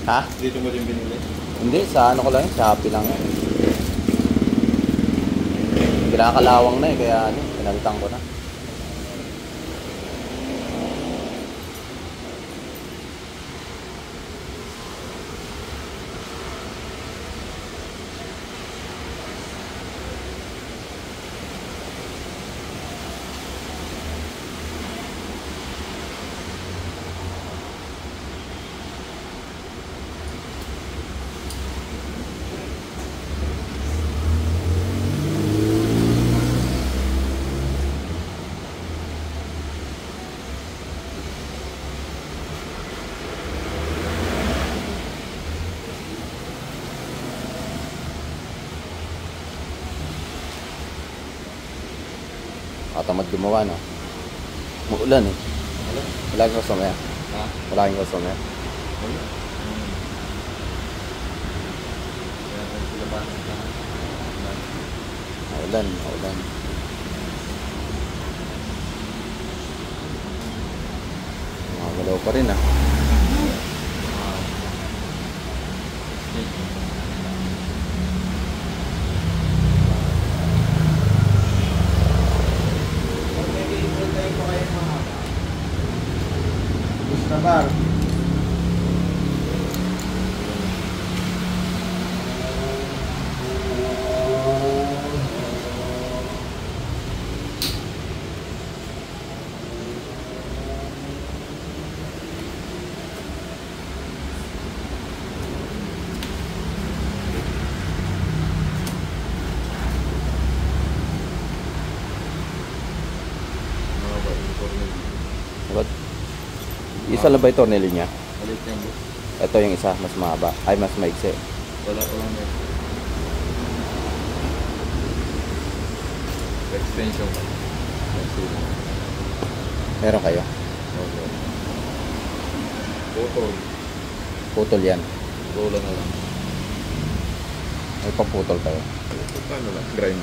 Ha? Dito mo din binili? Hindi, sa ano ko lang yun, Shopee lang yan. Pinakalawang na eh, kaya ano, pinalitan ko na. Tamad gumawa, no? Muulan eh. Wala kang customer. Ha? Wala kang customer. Wala. Maulan, maulan. Galaw pa rin ah. Sabar. Isa lang ba yung tornilyo niya? Balik yan, boss. Ito yung isa, mas mahaba. Ay, mas maiksi. Wala ko lang yan. Extension ka. Meron kayo? Okay. Putol. Putol yan. Putol na lang. May paputol kayo. Paano lang? Grind.